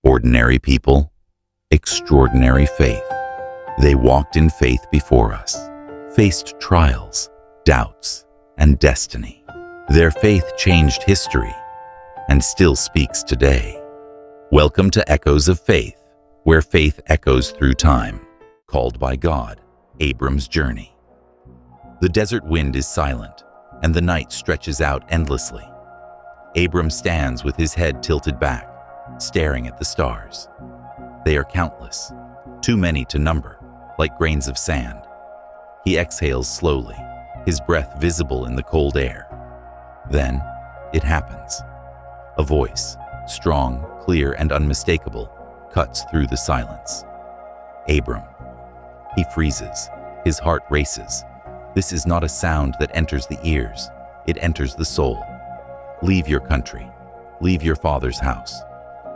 Ordinary people, extraordinary faith. They walked in faith before us, faced trials, doubts, and destiny. Their faith changed history and still speaks today. Welcome to Echoes of Faith, where faith echoes through time. Called by God, Abram's journey. The desert wind is silent, and the night stretches out endlessly. Abram stands with his head tilted back, staring at the stars. They are countless, too many to number, like grains of sand. He exhales slowly, his breath visible in the cold air. Then, it happens. A voice, strong, clear, and unmistakable, cuts through the silence. Abram. He freezes. His heart races. This is not a sound that enters the ears. It enters the soul. Leave your country. Leave your father's house.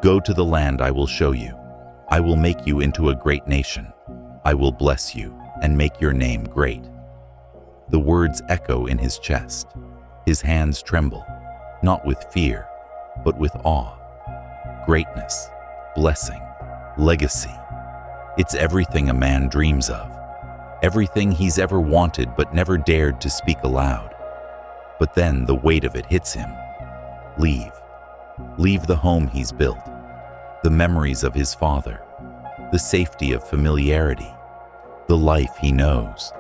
Go to the land I will show you. I will make you into a great nation. I will bless you and make your name great. The words echo in his chest. His hands tremble, not with fear, but with awe. Greatness, blessing, legacy. It's everything a man dreams of. Everything he's ever wanted but never dared to speak aloud. But then the weight of it hits him. Leave. Leave the home he's built, the memories of his father, the safety of familiarity, the life he knows.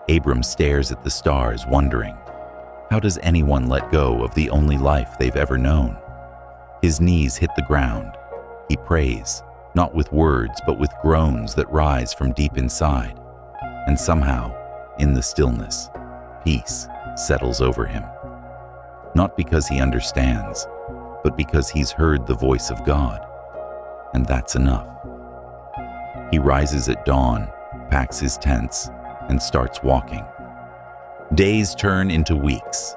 Abram stares at the stars, wondering, how does anyone let go of the only life they've ever known? His knees hit the ground. He prays, not with words, but with groans that rise from deep inside. And somehow, in the stillness, peace settles over him. Not because he understands, but because he's heard the voice of God. And that's enough. He rises at dawn, packs his tents, and starts walking. Days turn into weeks.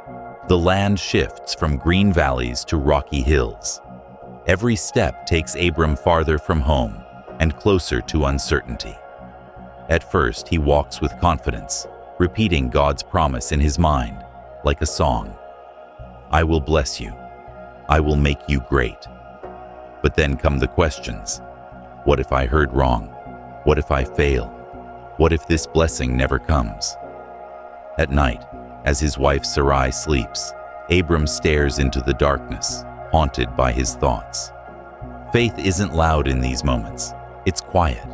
The land shifts from green valleys to rocky hills. Every step takes Abram farther from home and closer to uncertainty. At first, he walks with confidence, repeating God's promise in his mind, like a song. I will bless you. I will make you great. But then come the questions. What if I heard wrong? What if I fail? What if this blessing never comes? At night, as his wife Sarai sleeps, Abram stares into the darkness, haunted by his thoughts. Faith isn't loud in these moments. It's quiet,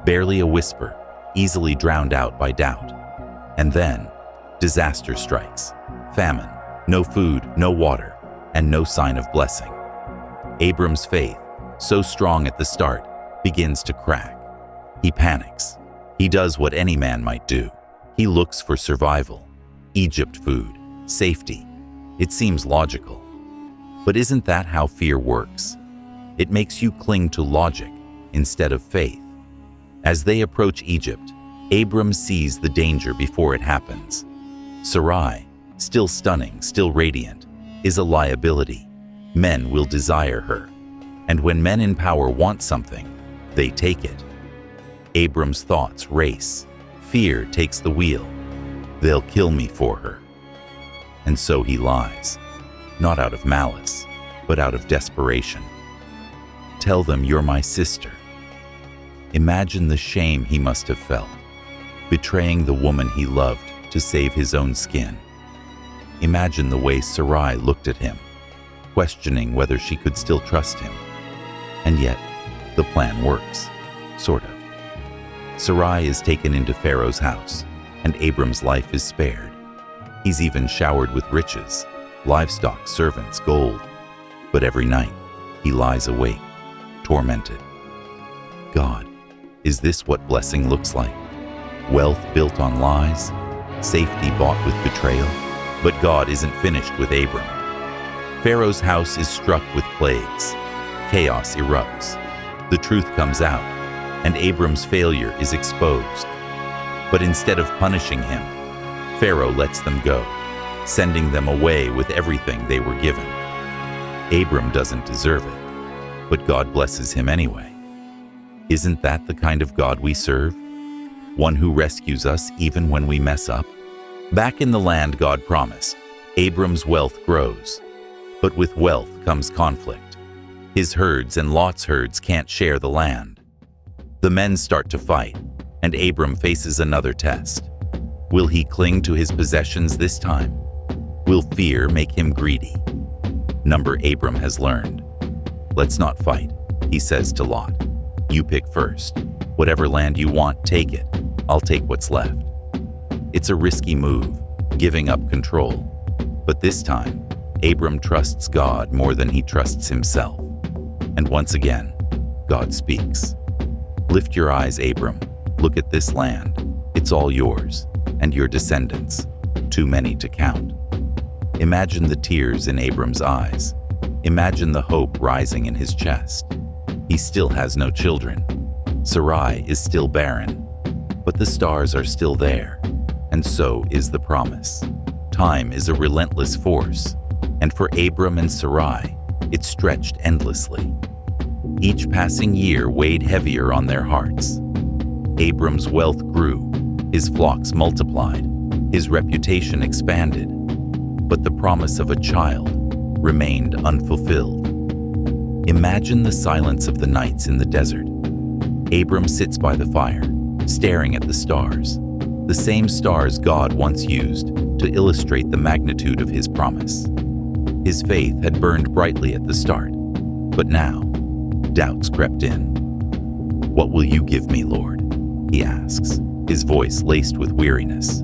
barely a whisper, easily drowned out by doubt. And then, disaster strikes. Famine, no food, no water, and no sign of blessing. Abram's faith, so strong at the start, begins to crack. He panics. He does what any man might do. He looks for survival, Egypt food, safety. It seems logical. But isn't that how fear works? It makes you cling to logic instead of faith. As they approach Egypt, Abram sees the danger before it happens. Sarai, still stunning, still radiant, is a liability. Men will desire her. And when men in power want something, they take it. Abram's thoughts race. Fear takes the wheel. They'll kill me for her. And so he lies, not out of malice, but out of desperation. Tell them you're my sister. Imagine the shame he must have felt, betraying the woman he loved to save his own skin. Imagine the way Sarai looked at him, questioning whether she could still trust him. And yet, the plan works, sort of. Sarai is taken into Pharaoh's house, and Abram's life is spared. He's even showered with riches, livestock, servants, gold. But every night, he lies awake, tormented. God, is this what blessing looks like? Wealth built on lies? Safety bought with betrayal? But God isn't finished with Abram. Pharaoh's house is struck with plagues. Chaos erupts. The truth comes out, and Abram's failure is exposed. But instead of punishing him, Pharaoh lets them go, sending them away with everything they were given. Abram doesn't deserve it, but God blesses him anyway. Isn't that the kind of God we serve? One who rescues us even when we mess up? Back in the land God promised, Abram's wealth grows. But with wealth comes conflict. His herds and Lot's herds can't share the land. The men start to fight, and Abram faces another test. Will he cling to his possessions this time? Will fear make him greedy? Abram has learned. Let's not fight, he says to Lot. You pick first. Whatever land you want, take it. I'll take what's left. It's a risky move, giving up control. But this time, Abram trusts God more than he trusts himself. And once again, God speaks. Lift your eyes, Abram. Look at this land. It's all yours, and your descendants, too many to count. Imagine the tears in Abram's eyes. Imagine the hope rising in his chest. He still has no children. Sarai is still barren. But the stars are still there, and so is the promise. Time is a relentless force, and for Abram and Sarai, it stretched endlessly. Each passing year weighed heavier on their hearts. Abram's wealth grew, his flocks multiplied, his reputation expanded, but the promise of a child remained unfulfilled. Imagine the silence of the nights in the desert. Abram sits by the fire, staring at the stars, the same stars God once used to illustrate the magnitude of his promise. His faith had burned brightly at the start, but now, doubts crept in. What will you give me, Lord? He asks, his voice laced with weariness.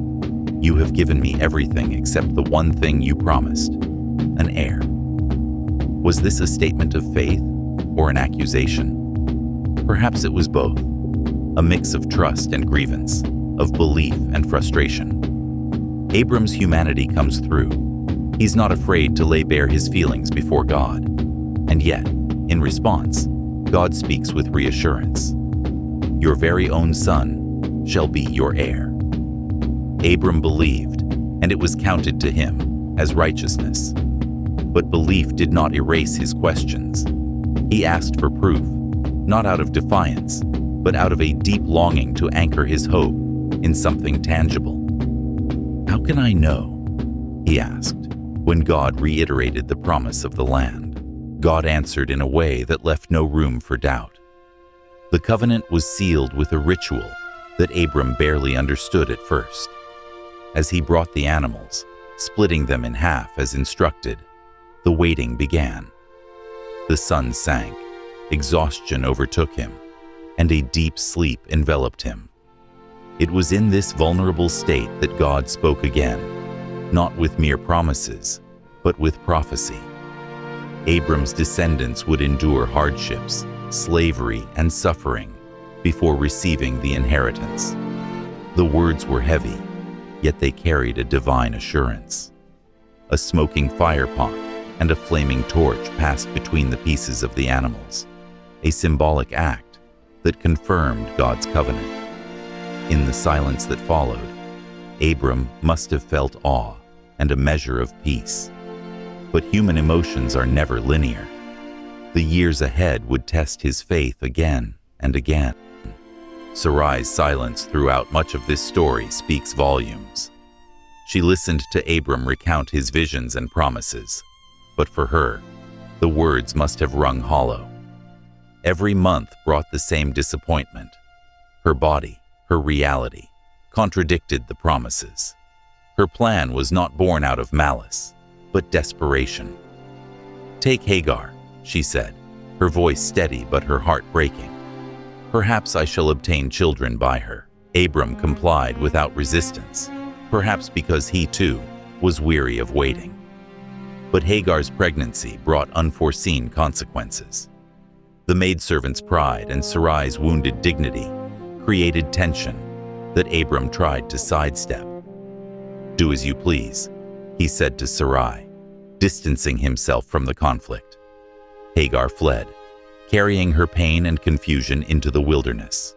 You have given me everything except the one thing you promised, an heir. Was this a statement of faith or an accusation? Perhaps it was both, a mix of trust and grievance, of belief and frustration. Abram's humanity comes through. He's not afraid to lay bare his feelings before God. And yet, in response, God speaks with reassurance. Your very own son shall be your heir. Abram believed, and it was counted to him as righteousness. But belief did not erase his questions. He asked for proof, not out of defiance, but out of a deep longing to anchor his hope in something tangible. How can I know? He asked. When God reiterated the promise of the land, God answered in a way that left no room for doubt. The covenant was sealed with a ritual that Abram barely understood at first. As he brought the animals, splitting them in half as instructed, the waiting began. The sun sank, exhaustion overtook him, and a deep sleep enveloped him. It was in this vulnerable state that God spoke again, not with mere promises, but with prophecy. Abram's descendants would endure hardships, slavery, and suffering before receiving the inheritance. The words were heavy, yet they carried a divine assurance. A smoking fire pot and a flaming torch passed between the pieces of the animals, a symbolic act that confirmed God's covenant. In the silence that followed, Abram must have felt awe and a measure of peace. But human emotions are never linear. The years ahead would test his faith again and again. Sarai's silence throughout much of this story speaks volumes. She listened to Abram recount his visions and promises, but for her, the words must have rung hollow. Every month brought the same disappointment. Her body, her reality, contradicted the promises. Her plan was not born out of malice, but desperation. Take Hagar, she said, her voice steady but her heart breaking. Perhaps I shall obtain children by her. Abram complied without resistance, perhaps because he too was weary of waiting. But Hagar's pregnancy brought unforeseen consequences. The maidservant's pride and Sarai's wounded dignity created tension that Abram tried to sidestep. Do as you please, he said to Sarai, distancing himself from the conflict. Hagar fled, carrying her pain and confusion into the wilderness.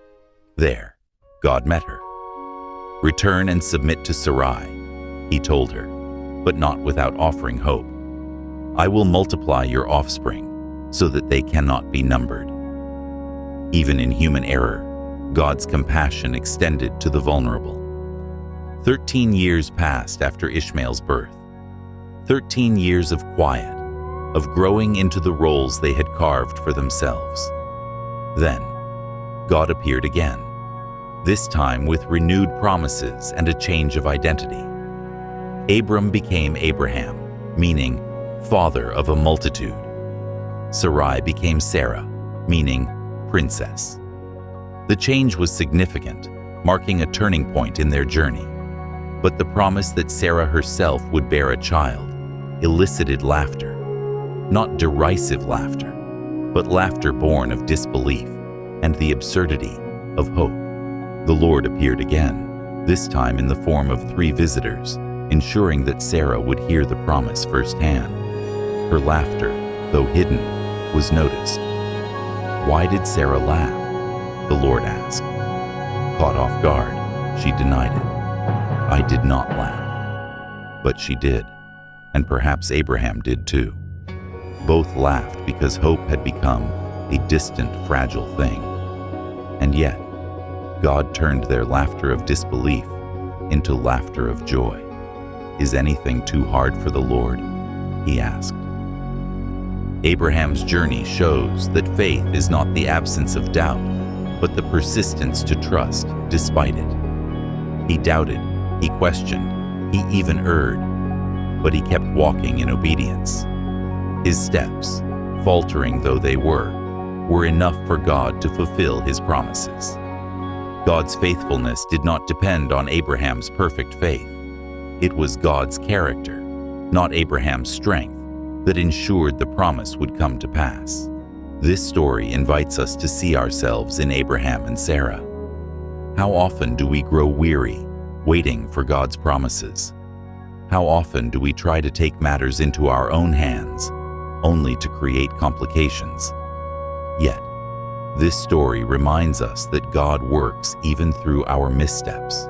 There, God met her. Return and submit to Sarai, he told her, but not without offering hope. I will multiply your offspring so that they cannot be numbered. Even in human error, God's compassion extended to the vulnerable. 13 years passed after Ishmael's birth. 13 years of quiet, of growing into the roles they had carved for themselves. Then, God appeared again, this time with renewed promises and a change of identity. Abram became Abraham, meaning father of a multitude. Sarai became Sarah, meaning princess. The change was significant, marking a turning point in their journey. But the promise that Sarah herself would bear a child elicited laughter. Not derisive laughter, but laughter born of disbelief and the absurdity of hope. The Lord appeared again, this time in the form of 3 visitors, ensuring that Sarah would hear the promise firsthand. Her laughter, though hidden, was noticed. Why did Sarah laugh? The Lord asked. Caught off guard, she denied it. I did not laugh. But she did, and perhaps Abraham did too. Both laughed because hope had become a distant, fragile thing. And yet, God turned their laughter of disbelief into laughter of joy. Is anything too hard for the Lord? He asked. Abraham's journey shows that faith is not the absence of doubt, but the persistence to trust despite it. He doubted, he questioned, he even erred, but he kept walking in obedience. His steps, faltering though they were enough for God to fulfill his promises. God's faithfulness did not depend on Abraham's perfect faith. It was God's character, not Abraham's strength, that ensured the promise would come to pass. This story invites us to see ourselves in Abraham and Sarah. How often do we grow weary, waiting for God's promises? How often do we try to take matters into our own hands, only to create complications? Yet, this story reminds us that God works even through our missteps.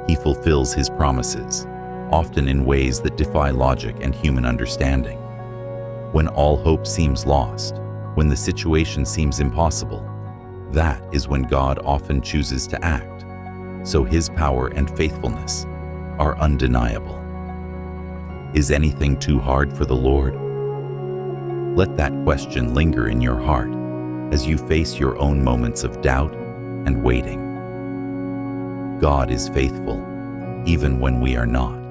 He fulfills his promises, often in ways that defy logic and human understanding. When all hope seems lost, when the situation seems impossible, that is when God often chooses to act, so his power and faithfulness are undeniable. Is anything too hard for the Lord? Let that question linger in your heart as you face your own moments of doubt and waiting. God is faithful, even when we are not.